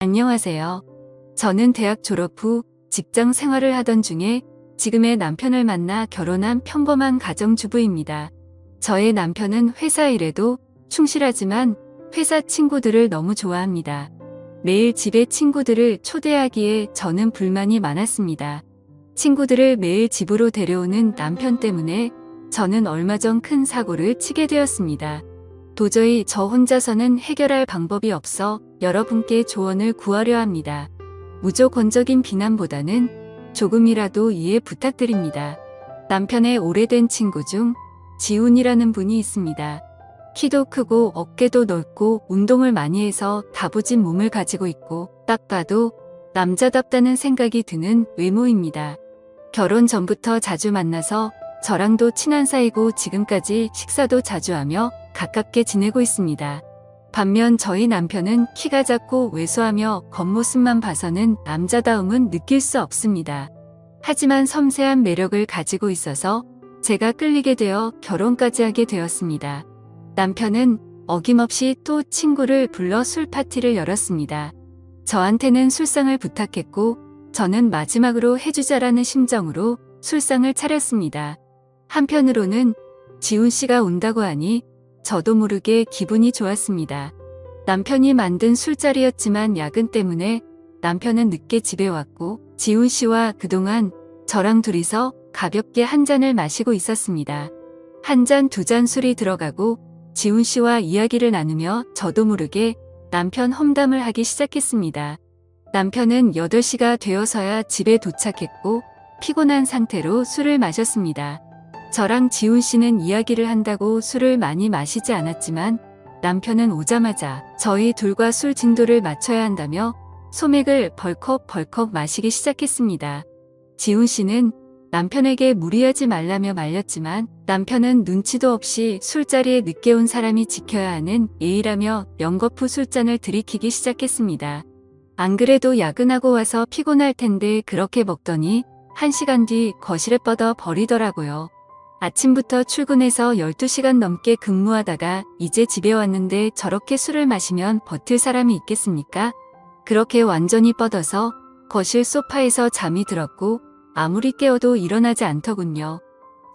안녕하세요. 저는 대학 졸업 후 직장 생활을 하던 중에 지금의 남편을 만나 결혼한 평범한 가정주부입니다. 저의 남편은 회사 일에도 충실하지만 회사 친구들을 너무 좋아합니다. 매일 집에 친구들을 초대하기에 저는 불만이 많았습니다. 친구들을 매일 집으로 데려오는 남편 때문에 저는 얼마 전 큰 사고를 치게 되었습니다. 도저히 저 혼자서는 해결할 방법이 없어 여러분께 조언을 구하려 합니다. 무조건적인 비난보다는 조금이라도 이해 부탁드립니다. 남편의 오래된 친구 중 지훈이라는 분이 있습니다. 키도 크고 어깨도 넓고 운동을 많이 해서 다부진 몸을 가지고 있고 딱 봐도 남자답다는 생각이 드는 외모입니다. 결혼 전부터 자주 만나서 저랑도 친한 사이고 지금까지 식사도 자주 하며 가깝게 지내고 있습니다. 반면 저희 남편은 키가 작고 왜소하며 겉모습만 봐서는 남자다움은 느낄 수 없습니다. 하지만 섬세한 매력을 가지고 있어서 제가 끌리게 되어 결혼까지 하게 되었습니다. 남편은 어김없이 또 친구를 불러 술 파티를 열었습니다. 저한테는 술상을 부탁했고 저는 마지막으로 해주자라는 심정으로 술상을 차렸습니다. 한편으로는 지훈 씨가 온다고 하니 저도 모르게 기분이 좋았습니다. 남편이 만든 술자리였지만 야근 때문에 남편은 늦게 집에 왔고 지훈 씨와 그동안 저랑 둘이서 가볍게 한 잔을 마시고 있었습니다. 한 잔, 두 잔 술이 들어가고 지훈 씨와 이야기를 나누며 저도 모르게 남편 험담을 하기 시작했습니다. 남편은 8시가 되어서야 집에 도착했고 피곤한 상태로 술을 마셨습니다. 저랑 지훈 씨는 이야기를 한다고 술을 많이 마시지 않았지만 남편은 오자마자 저희 둘과 술 진도를 맞춰야 한다며 소맥을 벌컥벌컥 마시기 시작했습니다. 지훈 씨는 남편에게 무리하지 말라며 말렸지만 남편은 눈치도 없이 술자리에 늦게 온 사람이 지켜야 하는 예의라며 연거푸 술잔을 들이키기 시작했습니다. 안 그래도 야근하고 와서 피곤할 텐데 그렇게 먹더니 1시간 뒤 거실에 뻗어 버리더라고요. 아침부터 출근해서 12시간 넘게 근무하다가 이제 집에 왔는데 저렇게 술을 마시면 버틸 사람이 있겠습니까? 그렇게 완전히 뻗어서 거실 소파에서 잠이 들었고 아무리 깨워도 일어나지 않더군요.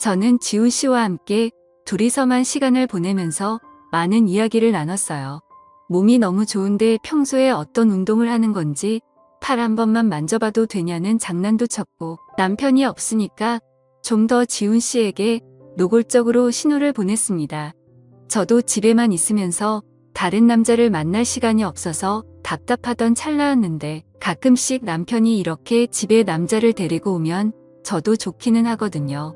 저는 지훈 씨와 함께 둘이서만 시간을 보내면서 많은 이야기를 나눴어요. 몸이 너무 좋은데 평소에 어떤 운동을 하는 건지 팔 한 번만 만져봐도 되냐는 장난도 쳤고 남편이 없으니까 좀 더 지훈 씨에게 노골적으로 신호를 보냈습니다. 저도 집에만 있으면서 다른 남자를 만날 시간이 없어서 답답하던 찰나였는데 가끔씩 남편이 이렇게 집에 남자를 데리고 오면 저도 좋기는 하거든요.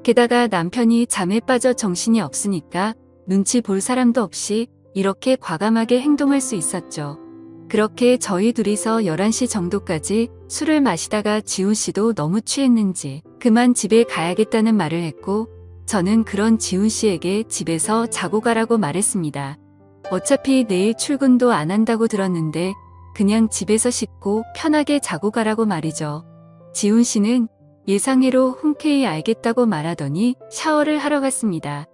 게다가 남편이 잠에 빠져 정신이 없으니까 눈치 볼 사람도 없이 이렇게 과감하게 행동할 수 있었죠. 그렇게 저희 둘이서 11시 정도까지 술을 마시다가 지훈 씨도 너무 취했는지 그만 집에 가야겠다는 말을 했고 저는 그런 지훈 씨에게 집에서 자고 가라고 말했습니다. 어차피 내일 출근도 안 한다고 들었는데 그냥 집에서 씻고 편하게 자고 가라고 말이죠. 지훈 씨는 예상외로 흔쾌히 알겠다고 말하더니 샤워를 하러 갔습니다.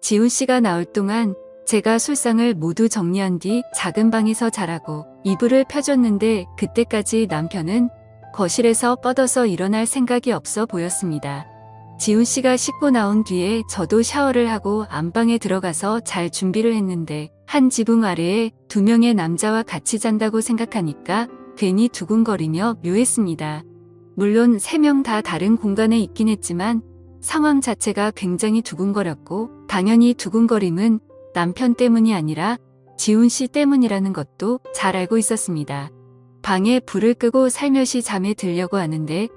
지훈 씨가 나올 동안 제가 술상을 모두 정리한 뒤 작은 방에서 자라고 이불을 펴줬는데 그때까지 남편은 거실에서 뻗어서 일어날 생각이 없어 보였습니다. 지훈 씨가 씻고 나온 뒤에 저도 샤워를 하고 안방에 들어가서 잘 준비를 했는데 한 지붕 아래에 2명의 남자와 같이 잔다고 생각하니까 괜히 두근거리며 묘했습니다. 물론 3명 다 다른 공간에 있긴 했지만 상황 자체가 굉장히 두근거렸고 당연히 두근거림은 남편 때문이 아니라 지훈 씨 때문이라는 것도 잘 알고 있었습니다. 방에 불을 끄고 살며시 잠에 들려고 하는데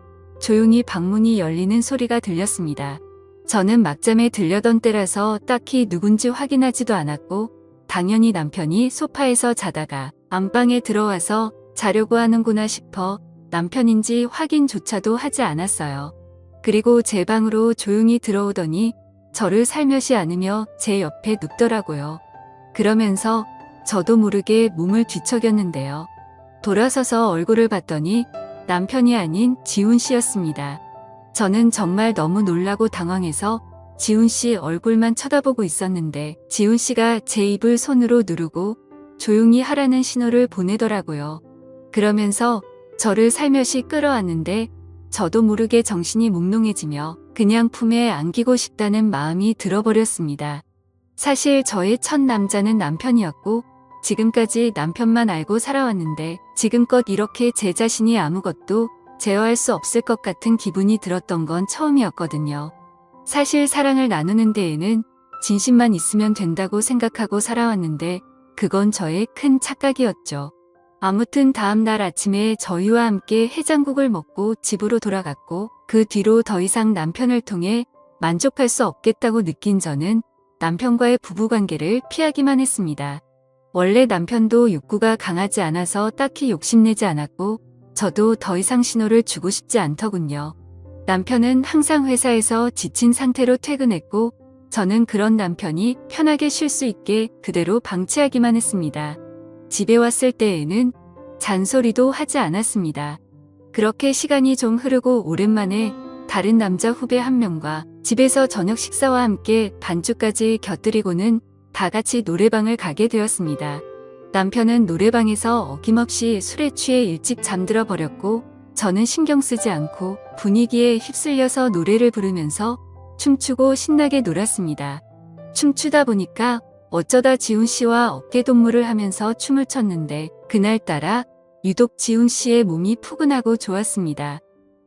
조용히 방문이 열리는 소리가 들렸습니다. 저는 막잠에 들려던 때라서 딱히 누군지 확인하지도 않았고 당연히 남편이 소파에서 자다가 안방에 들어와서 자려고 하는구나 싶어 남편인지 확인조차도 하지 않았어요. 그리고 제 방으로 조용히 들어오더니 저를 살며시 안으며 제 옆에 눕더라고요. 그러면서 저도 모르게 몸을 뒤척였는데요. 돌아서서 얼굴을 봤더니 남편이 아닌 지훈 씨였습니다. 저는 정말 너무 놀라고 당황해서 지훈 씨 얼굴만 쳐다보고 있었는데 지훈 씨가 제 입을 손으로 누르고 조용히 하라는 신호를 보내더라고요. 그러면서 저를 살며시 끌어안는데 저도 모르게 정신이 몽롱해지며 그냥 품에 안기고 싶다는 마음이 들어버렸습니다. 사실 저의 첫 남자는 남편이었고 지금까지 남편만 알고 살아왔는데 지금껏 이렇게 제 자신이 아무것도 제어할 수 없을 것 같은 기분이 들었던 건 처음이었거든요. 사실 사랑을 나누는 데에는 진심만 있으면 된다고 생각하고 살아왔는데 그건 저의 큰 착각이었죠. 아무튼 다음 날 아침에 저희와 함께 해장국을 먹고 집으로 돌아갔고 그 뒤로 더 이상 남편을 통해 만족할 수 없겠다고 느낀 저는 남편과의 부부관계를 피하기만 했습니다. 원래 남편도 욕구가 강하지 않아서 딱히 욕심내지 않았고 저도 더 이상 신호를 주고 싶지 않더군요. 남편은 항상 회사에서 지친 상태로 퇴근했고 저는 그런 남편이 편하게 쉴 수 있게 그대로 방치하기만 했습니다. 집에 왔을 때에는 잔소리도 하지 않았습니다. 그렇게 시간이 좀 흐르고 오랜만에 다른 남자 후배 한 명과 집에서 저녁 식사와 함께 반주까지 곁들이고는 다 같이 노래방을 가게 되었습니다. 남편은 노래방에서 어김없이 술에 취해 일찍 잠들어 버렸고 저는 신경 쓰지 않고 분위기에 휩쓸려서 노래를 부르면서 춤추고 신나게 놀았습니다. 춤추다 보니까 어쩌다 지훈 씨와 어깨동무를 하면서 춤을 췄는데 그날따라 유독 지훈 씨의 몸이 푸근하고 좋았습니다.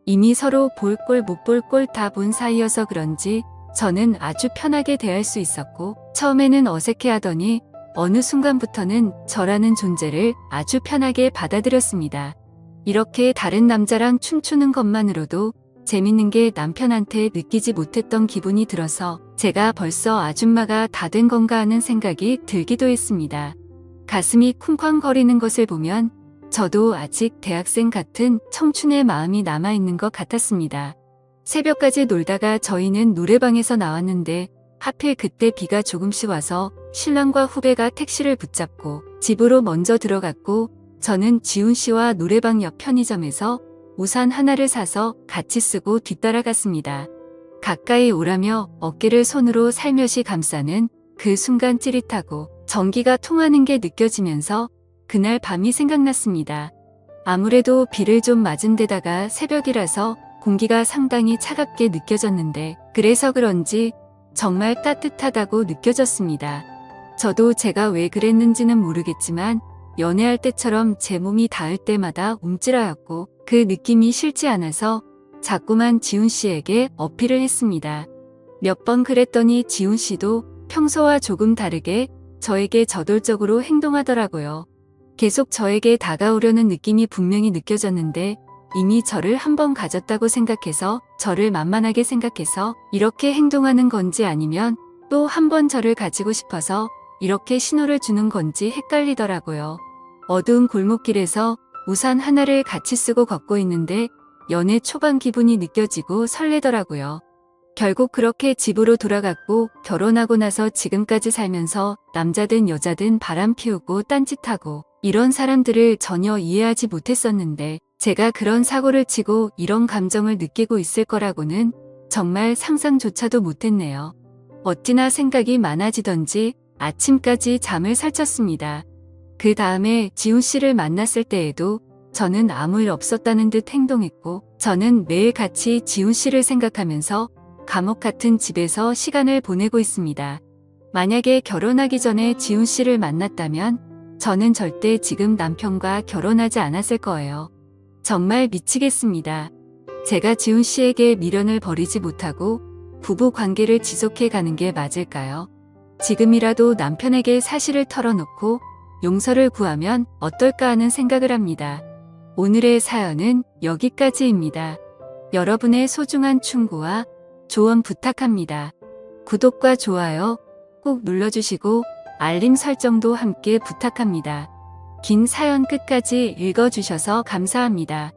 이미 서로 볼 꼴 못 볼 꼴 다 본 사이여서 그런지 저는 아주 편하게 대할 수 있었고 처음에는 어색해하더니 어느 순간부터는 저라는 존재를 아주 편하게 받아들였습니다. 이렇게 다른 남자랑 춤추는 것만으로도 재밌는 게 남편한테 느끼지 못했던 기분이 들어서 제가 벌써 아줌마가 다 된 건가 하는 생각이 들기도 했습니다. 가슴이 쿵쾅거리는 것을 보면 저도 아직 대학생 같은 청춘의 마음이 남아있는 것 같았습니다. 새벽까지 놀다가 저희는 노래방에서 나왔는데 하필 그때 비가 조금씩 와서 신랑과 후배가 택시를 붙잡고 집으로 먼저 들어갔고 저는 지훈 씨와 노래방 옆 편의점에서 우산 하나를 사서 같이 쓰고 뒤따라갔습니다. 가까이 오라며 어깨를 손으로 살며시 감싸는 그 순간 찌릿하고 전기가 통하는 게 느껴지면서 그날 밤이 생각났습니다. 아무래도 비를 좀 맞은 데다가 새벽이라서 공기가 상당히 차갑게 느껴졌는데 그래서 그런지 정말 따뜻하다고 느껴졌습니다. 저도 제가 왜 그랬는지는 모르겠지만 연애할 때처럼 제 몸이 닿을 때마다 움찔하였고 그 느낌이 싫지 않아서 자꾸만 지훈 씨에게 어필을 했습니다. 몇 번 그랬더니 지훈 씨도 평소와 조금 다르게 저에게 저돌적으로 행동하더라고요. 계속 저에게 다가오려는 느낌이 분명히 느껴졌는데 이미 저를 한 번 가졌다고 생각해서 저를 만만하게 생각해서 이렇게 행동하는 건지 아니면 또 한 번 저를 가지고 싶어서 이렇게 신호를 주는 건지 헷갈리더라고요. 어두운 골목길에서 우산 하나를 같이 쓰고 걷고 있는데 연애 초반 기분이 느껴지고 설레더라고요. 결국 그렇게 집으로 돌아갔고 결혼하고 나서 지금까지 살면서 남자든 여자든 바람 피우고 딴짓하고 이런 사람들을 전혀 이해하지 못했었는데 제가 그런 사고를 치고 이런 감정을 느끼고 있을 거라고는 정말 상상조차도 못했네요. 어찌나 생각이 많아지던지 아침까지 잠을 설쳤습니다. 그 다음에 지훈 씨를 만났을 때에도 저는 아무 일 없었다는 듯 행동했고 저는 매일 같이 지훈 씨를 생각하면서 감옥 같은 집에서 시간을 보내고 있습니다. 만약에 결혼하기 전에 지훈 씨를 만났다면 저는 절대 지금 남편과 결혼하지 않았을 거예요. 정말 미치겠습니다. 제가 지훈 씨에게 미련을 버리지 못하고 부부 관계를 지속해 가는 게 맞을까요? 지금이라도 남편에게 사실을 털어놓고 용서를 구하면 어떨까 하는 생각을 합니다. 오늘의 사연은 여기까지입니다. 여러분의 소중한 충고와 조언 부탁합니다. 구독과 좋아요 꼭 눌러주시고 알림 설정도 함께 부탁합니다. 긴 사연 끝까지 읽어주셔서 감사합니다.